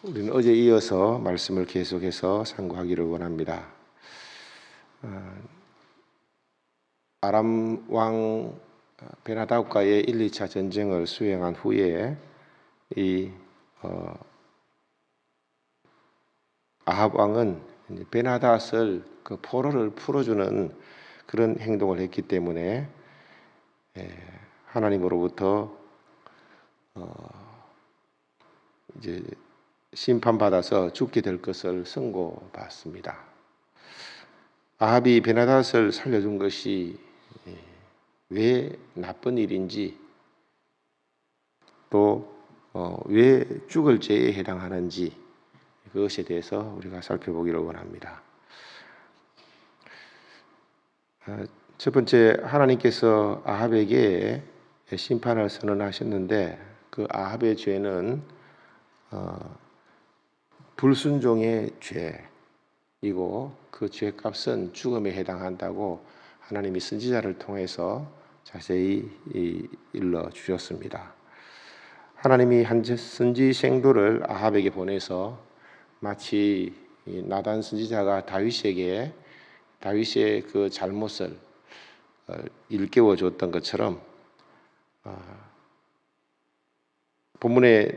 우리는 어제 이어서 말씀을 계속해서 상고하기를 원합니다. 아람 왕 베나다과의 1, 2차 전쟁을 수행한 후에 이 아합 왕은 베나닷을 그 포로를 풀어주는 그런 행동을 했기 때문에 하나님으로부터 이제 심판받아서 죽게 될 것을 선고받습니다. 아합이 베나닷을 살려준 것이 왜 나쁜 일인지 또 왜 죽을 죄에 해당하는지 그것에 대해서 우리가 살펴보기를 원합니다. 첫 번째, 하나님께서 아합에게 심판을 선언하셨는데 그 아합의 죄는 불순종의 죄이고 그 죄값은 죽음에 해당한다고 하나님이 선지자를 통해서 자세히 일러 주셨습니다. 하나님이 한 선지생도를 아합에게 보내서 마치 나단 선지자가 다윗에게 다윗의 그 잘못을 일깨워 줬던 것처럼 본문에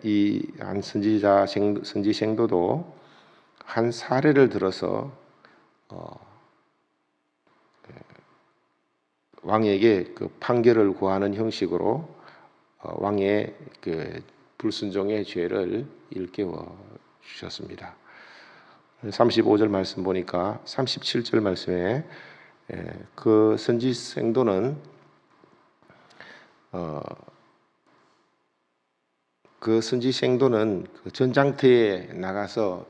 이 한 선지생도도 한 사례를 들어서 왕에게 그 판결을 구하는 형식으로 왕의 그 불순종의 죄를 일깨워 주셨습니다. 35절 말씀 보니까 37절 말씀에 그 선지생도는 그 전장터에 나가서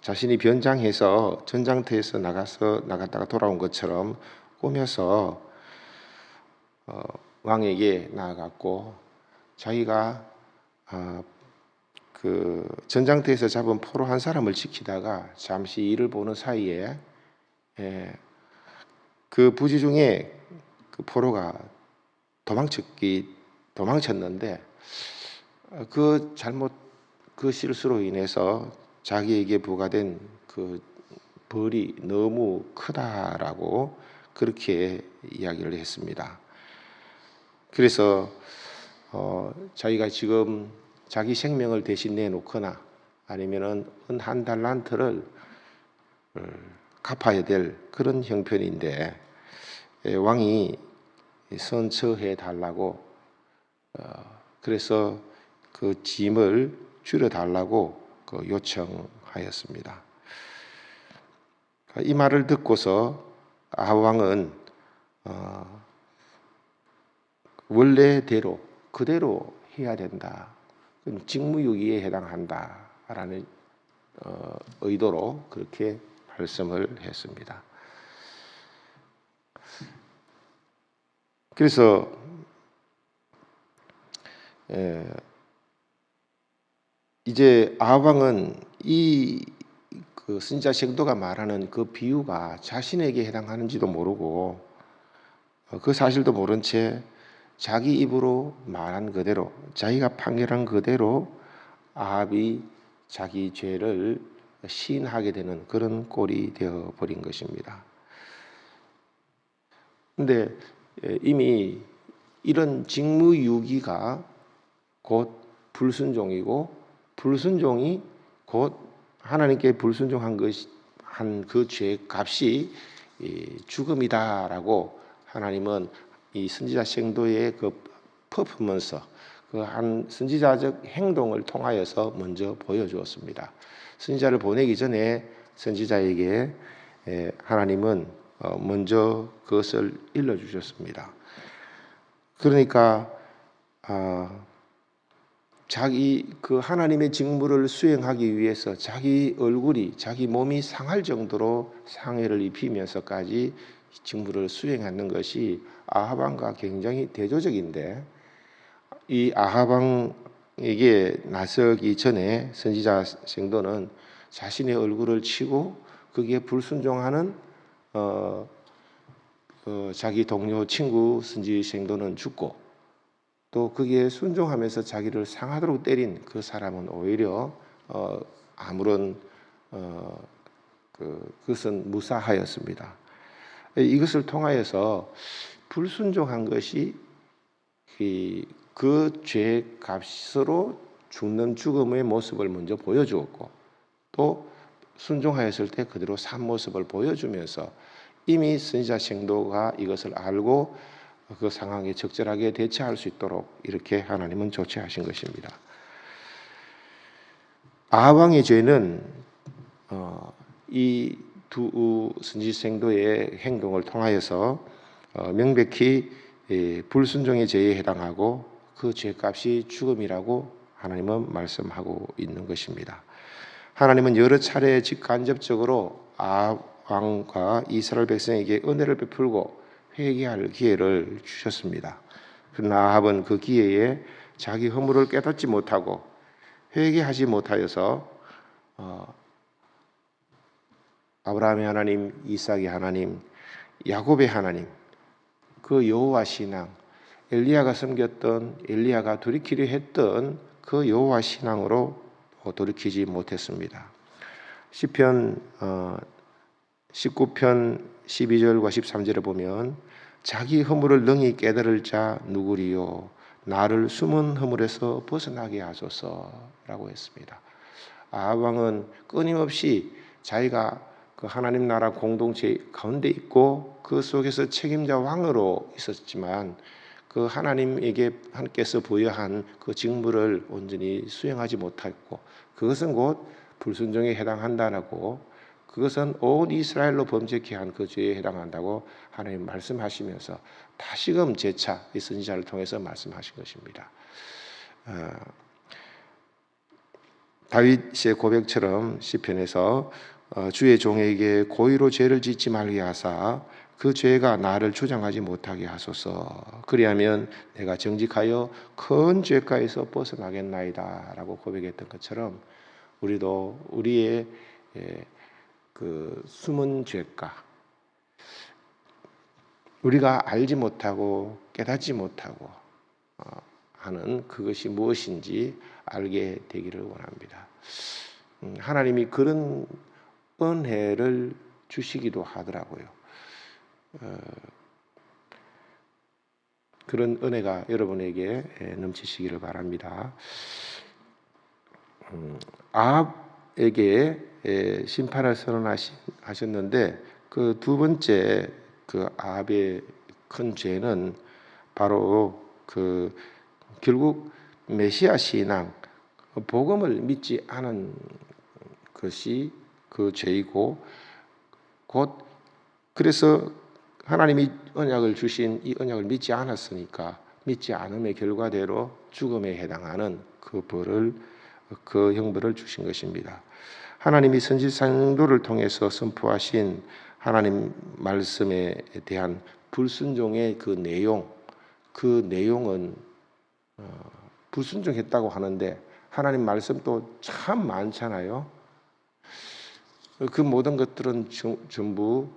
자신이 변장해서 전장터에서 나갔다가 돌아온 것처럼 꾸며서 왕에게 나아갔고 자기가 그 전장터에서 잡은 포로 한 사람을 지키다가 잠시 일을 보는 사이에 그 부지 중에 그 포로가 도망쳤는데 그 실수로 인해서 자기에게 부과된 그 벌이 너무 크다라고 그렇게 이야기를 했습니다. 그래서 자기가 지금 자기 생명을 대신 내놓거나 아니면은 한 달란트를 갚아야 될 그런 형편인데 왕이 선처해 달라고 그래서 그 짐을 줄여 달라고 요청하였습니다. 이 말을 듣고서 아합 왕은 원래대로 그대로 해야 된다. 직무유기에 해당한다라는 의도로 그렇게 말씀을 했습니다. 그래서 이제 아합 왕은 그 선지자 생도가 말하는 그 비유가 자신에게 해당하는지도 모르고 그 사실도 모른 채 자기 입으로 말한 그대로 자기가 판결한 그대로 아합이 자기 죄를 시인하게 되는 그런 꼴이 되어버린 것입니다. 그런데 이미 이런 직무유기가 곧 불순종이고 불순종이 곧 하나님께 불순종한 그 죄값이 죽음이다라고 하나님은 이 선지자 생도의 그 퍼포먼스, 그 한 선지자적 행동을 통하여서 먼저 보여주었습니다. 선지자를 보내기 전에 선지자에게 하나님은 먼저 그것을 일러주셨습니다. 그러니까 자기 그 하나님의 직무를 수행하기 위해서 자기 몸이 상할 정도로 상해를 입히면서까지 직무를 수행하는 것이 아합 왕과 굉장히 대조적인데 이 아합 왕에게 나서기 전에 선지자 생도는 자신의 얼굴을 치고 거기에 불순종하는 자기 동료 친구 선지 생도는 죽고 또 거기에 순종하면서 자기를 상하도록 때린 그 사람은 오히려 아무런 그것은 무사하였습니다. 이것을 통하여서 불순종한 것이 그 죄의 값으로 죽는 죽음의 모습을 먼저 보여주었고, 또 순종하였을 때 그대로 산 모습을 보여주면서 이미 선지자 생도가 이것을 알고 그 상황에 적절하게 대처할 수 있도록 이렇게 하나님은 조치하신 것입니다. 아합 왕의 죄는 이 두 선지자 생도의 행동을 통하여서 명백히 불순종의 죄에 해당하고 그 죄값이 죽음이라고 하나님은 말씀하고 있는 것입니다. 하나님은 여러 차례 직간접적으로 아합 왕과 이스라엘 백성에게 은혜를 베풀고 회개할 기회를 주셨습니다. 그러나 아합은 그 기회에 자기 허물을 깨닫지 못하고 회개하지 못하여서 아브라함의 하나님, 이삭의 하나님, 야곱의 하나님, 그 여호와 신앙, 엘리야가 섬겼던, 엘리야가 돌이키려 했던 그 여호와 신앙으로 돌이키지 못했습니다. 시편 19편 12절과 13절에 보면 자기 허물을 능히 깨달을 자 누구리요, 나를 숨은 허물에서 벗어나게 하소서라고 했습니다. 아합 왕은 끊임없이 자기가 그 하나님 나라 공동체 가운데 있고 그 속에서 책임자 왕으로 있었지만 그 하나님에게 하나님께서 부여한 그 직무를 온전히 수행하지 못했고, 그것은 곧 불순종에 해당한다고, 그것은 온 이스라엘로 범죄케 한 그 죄에 해당한다고 하나님 말씀하시면서 다시금 재차 이 선지자를 통해서 말씀하신 것입니다. 다윗의 고백처럼 시편에서 주의 종에게 고의로 죄를 짓지 말게 하사 그 죄가 나를 주장하지 못하게 하소서. 그리하면 내가 정직하여 큰 죄가에서 벗어나겠나이다 라고 고백했던 것처럼 우리도 우리의 그 숨은 죄가, 우리가 알지 못하고 깨닫지 못하고 하는 그것이 무엇인지 알게 되기를 원합니다. 하나님이 그런 은혜를 주시기도 하더라고요. 그런 은혜가 여러분에게 넘치시기를 바랍니다. 아합에게 심판을 선언하셨는데 그 두 번째 그 아합의 큰 죄는 바로 그 결국 메시아 신앙, 복음을 믿지 않은 것이 그 죄이고, 곧 그래서 하나님이 언약을 주신 이 언약을 믿지 않았으니까 믿지 않음의 결과대로 죽음에 해당하는 그 벌을, 그 형벌을 주신 것입니다. 하나님이 선지자를 통해서 선포하신 하나님 말씀에 대한 불순종의 그 내용은 불순종했다고 하는데 하나님 말씀도 참 많잖아요. 그 모든 것들은 전부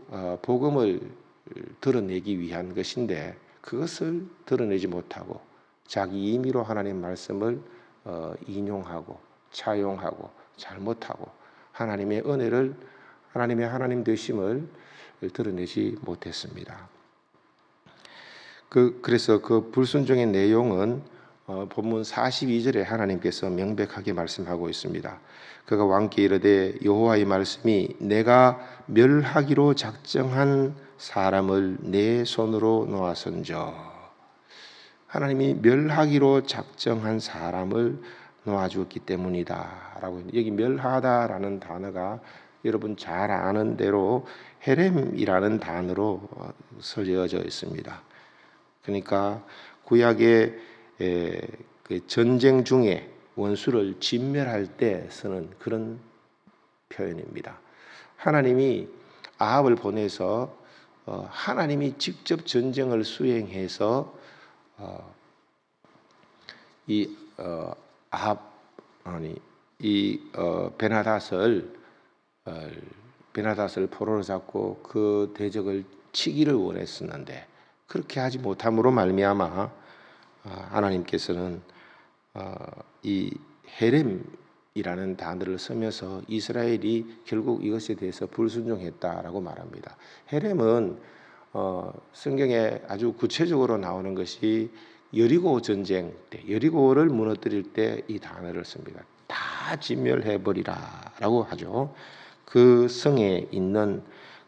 복음을 드러내기 위한 것인데 그것을 드러내지 못하고 자기 임의로 하나님 말씀을 인용하고 차용하고 잘못하고 하나님의 은혜를, 하나님의 하나님 되심을 드러내지 못했습니다. 그래서 그 불순종의 내용은 본문 42절에 하나님께서 명백하게 말씀하고 있습니다. 그가 왕께 이르되 여호와의 말씀이 내가 멸하기로 작정한 사람을 내 손으로 놓아선저. 하나님이 멸하기로 작정한 사람을 놓아주었기 때문이다 라고. 여기 멸하다라는 단어가 여러분 잘 아는 대로 헤렘이라는 단어로 설정되어 있습니다. 그러니까 구약의 그 전쟁 중에 원수를 진멸할 때 쓰는 그런 표현입니다. 하나님이 아합을 보내서 하나님이 직접 전쟁을 수행해서 베나닷을 포로로 잡고 그 대적을 치기를 원했었는데 그렇게 하지 못함으로 말미암아 하나님께서는 이 헤렘이라는 단어를 쓰면서 이스라엘이 결국 이것에 대해서 불순종했다라고 말합니다. 헤렘은 성경에 아주 구체적으로 나오는 것이 여리고 전쟁 때, 여리고를 무너뜨릴 때 이 단어를 씁니다. 다 진멸해버리라라고 하죠. 그 성에 있는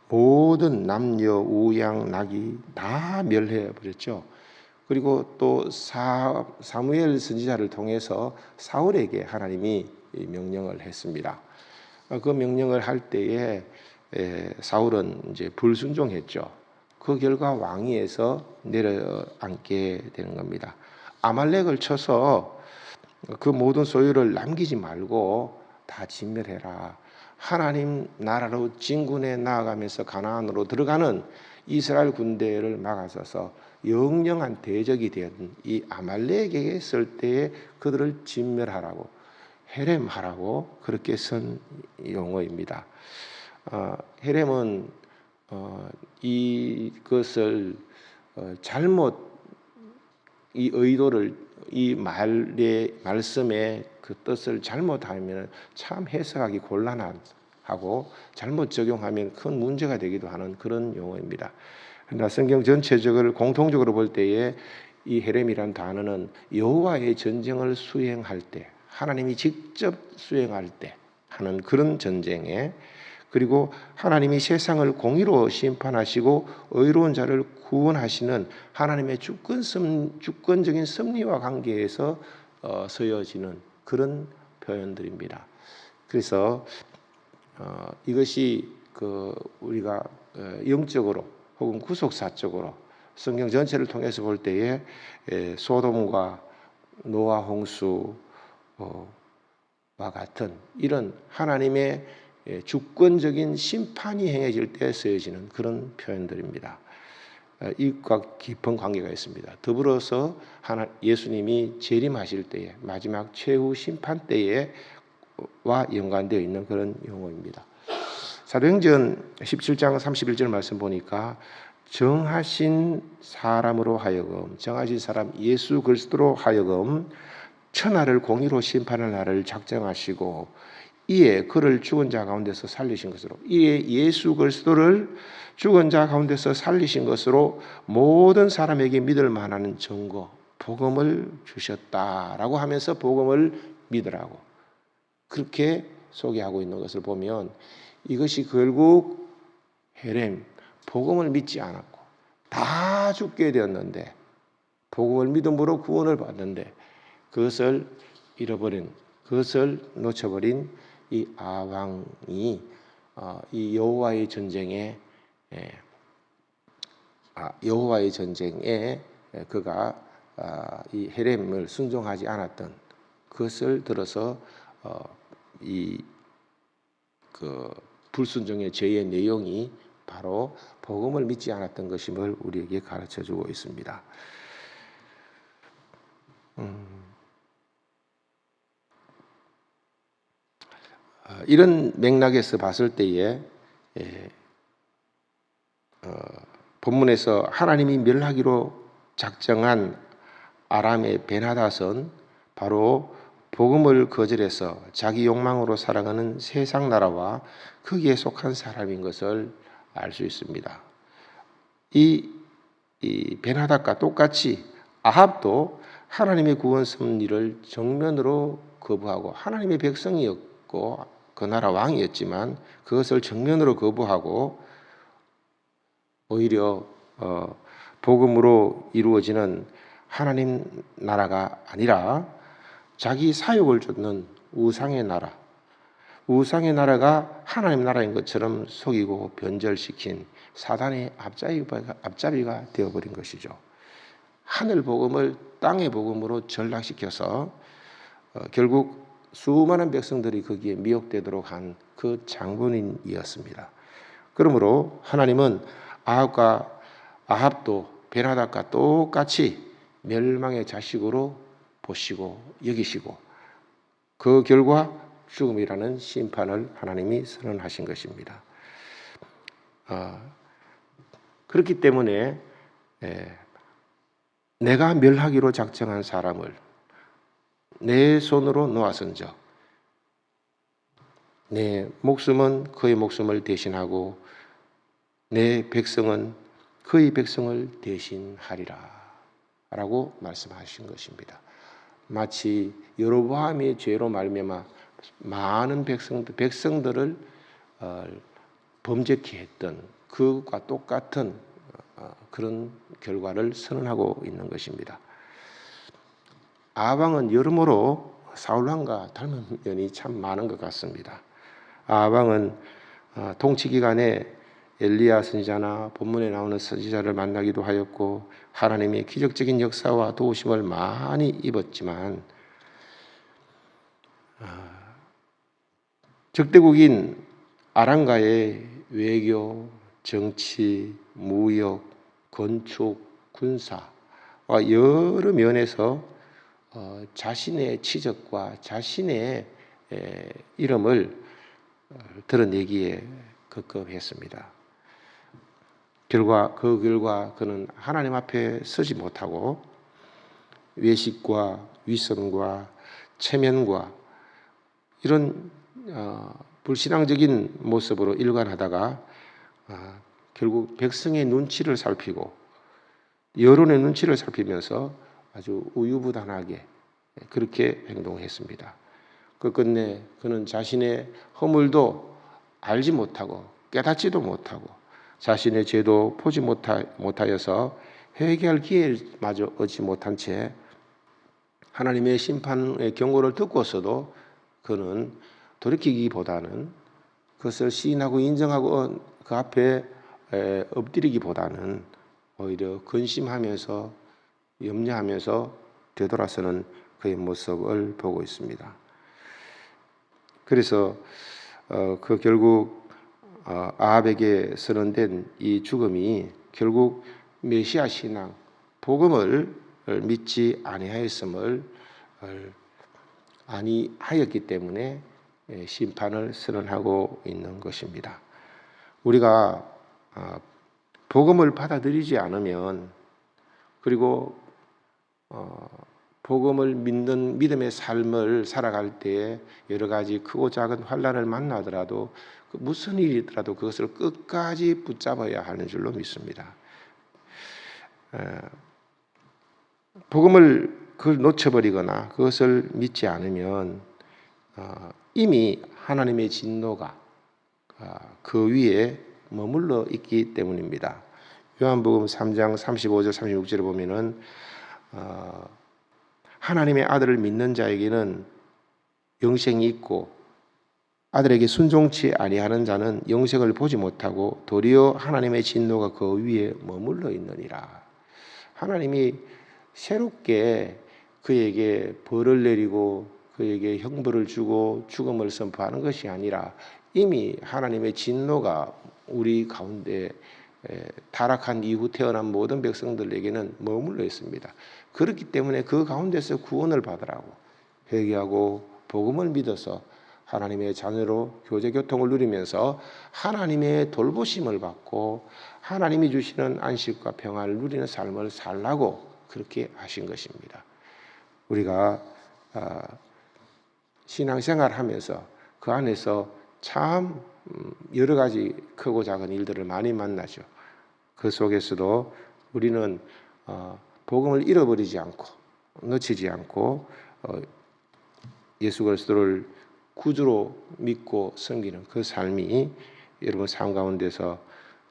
모든 남녀 우양 낙이 다 멸해버렸죠. 그리고 또 사무엘 선지자를 통해서 사울에게 하나님이 명령을 했습니다. 그 명령을 할 때에 사울은 이제 불순종했죠. 그 결과 왕위에서 내려앉게 되는 겁니다. 아말렉을 쳐서 그 모든 소유를 남기지 말고 다 진멸해라. 하나님 나라로 진군해 나아가면서 가나안으로 들어가는 이스라엘 군대를 막아서서 영영한 대적이 되었던 이 아말렉에게 쓸 때에 그들을 진멸하라고, 헤렘하라고 그렇게 쓴 용어입니다. 헤렘은 이것을 잘못 이 의도를 이 말씀의 그 뜻을 잘못하면 참 해석하기 곤란하고 잘못 적용하면 큰 문제가 되기도 하는 그런 용어입니다. 그러나 성경 전체적으로 공통적으로 볼 때에 이 헤렘이라는 단어는 여호와의 전쟁을 수행할 때, 하나님이 직접 수행할 때 하는 그런 전쟁에, 그리고 하나님이 세상을 공의로 심판하시고 의로운 자를 구원하시는 하나님의 주권적인 섭리와 관계에서 쓰여지는 그런 표현들입니다. 그래서 이것이 우리가 영적으로 혹은 구속사적으로 성경 전체를 통해서 볼 때에 소돔과 노아 홍수와 같은 이런 하나님의 주권적인 심판이 행해질 때 쓰여지는 그런 표현들입니다. 이것과 깊은 관계가 있습니다. 더불어서 예수님이 재림하실 때에 마지막 최후 심판 때에 와 연관되어 있는 그런 용어입니다. 사도행전 17장 31절 말씀 보니까 정하신 사람으로 하여금, 정하신 사람 예수 그리스도로 하여금 천하를 공의로 심판할 날을 작정하시고 이에 그를 죽은 자 가운데서 살리신 것으로, 이에 예수 그리스도를 죽은 자 가운데서 살리신 것으로 모든 사람에게 믿을 만한 증거, 복음을 주셨다라고 하면서 복음을 믿으라고 그렇게 소개하고 있는 것을 보면 이것이 결국 헤렘, 복음을 믿지 않았고 다 죽게 되었는데 복음을 믿음으로 구원을 받는데 그것을 잃어버린, 그것을 놓쳐버린 이 아왕이 이 여호와의 전쟁에 그가 이 헤렘을 순종하지 않았던 그것을 들어서 그 불순종의 죄의 내용이 바로 복음을 믿지 않았던 것임을 우리에게 가르쳐주고 있습니다. 이런 맥락에서 봤을 때에 본문에서 하나님이 멸하기로 작정한 아람의 베나닷은 바로 복음을 거절해서 자기 욕망으로 살아가는 세상 나라와 거기에 속한 사람인 것을 알 수 있습니다. 이 베나닷과 똑같이 아합도 하나님의 구원 섭리를 정면으로 거부하고 하나님의 백성이었고 그 나라 왕이었지만 그것을 정면으로 거부하고 오히려 복음으로 이루어지는 하나님 나라가 아니라 자기 사욕을 쫓는 우상의 나라가 하나님 나라인 것처럼 속이고 변절시킨 사단의 앞잡이가 되어버린 것이죠. 하늘 복음을 땅의 복음으로 전락시켜서 결국 수많은 백성들이 거기에 미혹되도록 한 그 장본인이었습니다. 그러므로 하나님은 아합도 베나닷과 똑같이 멸망의 자식으로 보시고 여기시고 그 결과 죽음이라는 심판을 하나님이 선언하신 것입니다. 그렇기 때문에 내가 멸하기로 작정한 사람을 내 손으로 놓아선 적, 내 목숨은 그의 목숨을 대신하고 내 백성은 그의 백성을 대신하리라 라고 말씀하신 것입니다. 마치 여로보암의 죄로 말미암아 많은 백성들을 범죄케 했던 그것과 똑같은 그런 결과를 선언하고 있는 것입니다. 아합왕은 여러모로 사울왕과 닮은 면이 참 많은 것 같습니다. 아합왕은 통치 기간에 엘리야 선지자나 본문에 나오는 선지자를 만나기도 하였고 하나님의 기적적인 역사와 도우심을 많이 입었지만 적대국인 아람과의 외교, 정치, 무역, 건축, 군사와 여러 면에서 자신의 치적과 자신의 이름을 드러내기에 급급했습니다. 그 결과 그는 하나님 앞에 서지 못하고 외식과 위선과 체면과 이런 불신앙적인 모습으로 일관하다가 결국 백성의 눈치를 살피고 여론의 눈치를 살피면서 아주 우유부단하게 그렇게 행동했습니다. 끝내 그는 자신의 허물도 알지 못하고 깨닫지도 못하고 자신의 죄도 보지 못하여서 회개할 기회마저 얻지 못한 채 하나님의 심판의 경고를 듣고서도 그는 돌이키기보다는 그것을 시인하고 인정하고 그 앞에 엎드리기보다는 오히려 근심하면서 염려하면서 되돌아서는 그의 모습을 보고 있습니다. 그래서 그 결국 아합에게 선언된 이 죽음이 결국 메시아 신앙, 복음을 믿지 아니하였기 때문에 심판을 선언하고 있는 것입니다. 우리가 복음을 받아들이지 않으면 그리고 복음을 믿는 믿음의 삶을 살아갈 때에 여러 가지 크고 작은 환난을 만나더라도 무슨 일이더라도 그것을 끝까지 붙잡아야 하는 줄로 믿습니다. 복음을 그걸 놓쳐버리거나 그것을 믿지 않으면 이미 하나님의 진노가 그 위에 머물러 있기 때문입니다. 요한복음 3장 35절 36절을 보면은 하나님의 아들을 믿는 자에게는 영생이 있고 아들에게 순종치 아니하는 자는 영생을 보지 못하고 도리어 하나님의 진노가 그 위에 머물러 있느니라. 하나님이 새롭게 그에게 벌을 내리고 그에게 형벌을 주고 죽음을 선포하는 것이 아니라 이미 하나님의 진노가 우리 가운데 타락한 이후 태어난 모든 백성들에게는 머물러 있습니다. 그렇기 때문에 그 가운데서 구원을 받으라고 회개하고 복음을 믿어서 하나님의 자녀로 교제교통을 누리면서 하나님의 돌보심을 받고 하나님이 주시는 안식과 평안을 누리는 삶을 살라고 그렇게 하신 것입니다. 우리가 신앙생활하면서 그 안에서 참 여러 가지 크고 작은 일들을 많이 만나죠. 그 속에서도 우리는 복음을 잃어버리지 않고 놓치지 않고 예수 그리스도를 구주로 믿고 섬기는 그 삶이 여러분 삶 가운데서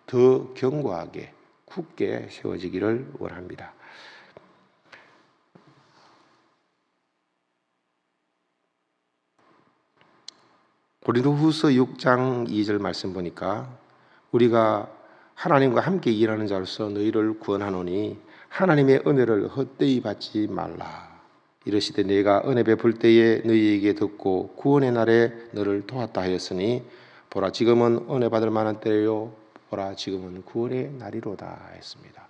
더 견고하게 굳게 세워지기를 원합니다. 고린도후서 6장 2절 말씀 보니까 우리가 하나님과 함께 일하는 자로서 너희를 구원하노니 하나님의 은혜를 헛되이 받지 말라. 이르시되 내가 은혜 베풀 때에 너희에게 듣고 구원의 날에 너를 도왔다 하였으니 보라 지금은 은혜 받을 만한 때요 보라 지금은 구원의 날이로다 했습니다.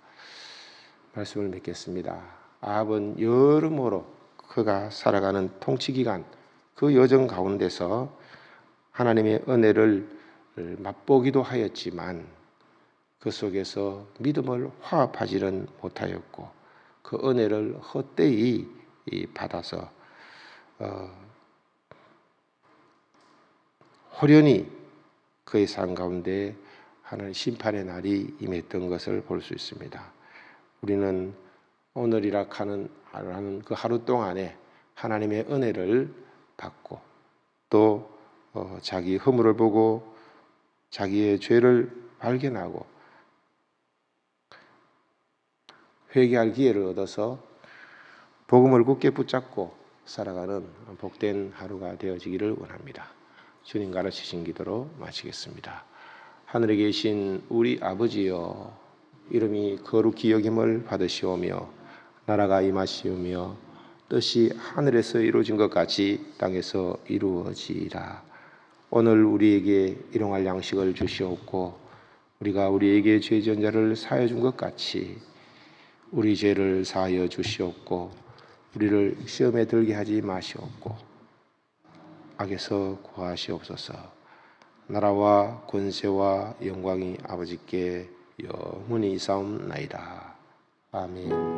말씀을 맺겠습니다. 아합은 여러모로 그가 살아가는 통치기간 그 여정 가운데서 하나님의 은혜를 맛보기도 하였지만 그 속에서 믿음을 화합하지는 못하였고 그 은혜를 헛되이 받아서 호련히 그의 삶 가운데 하나님 심판의 날이 임했던 것을 볼 수 있습니다. 우리는 오늘이라 하는 그 하루 동안에 하나님의 은혜를 받고 또 자기 허물을 보고 자기의 죄를 발견하고 회개할 기회를 얻어서 복음을 굳게 붙잡고 살아가는 복된 하루가 되어지기를 원합니다. 주님 가르치신 기도로 마치겠습니다. 하늘에 계신 우리 아버지여, 이름이 거룩히 여김을 받으시오며 나라가 임하시오며 뜻이 하늘에서 이루어진 것 같이 땅에서 이루어지이다. 오늘 우리에게 일용할 양식을 주시옵고 우리가 우리에게 죄 지은 자를 사하여 준 것 같이 우리 죄를 사하여 주시옵고 우리를 시험에 들게 하지 마시옵고 악에서 구하시옵소서. 나라와 권세와 영광이 아버지께 영원히 있사옵나이다. 아멘.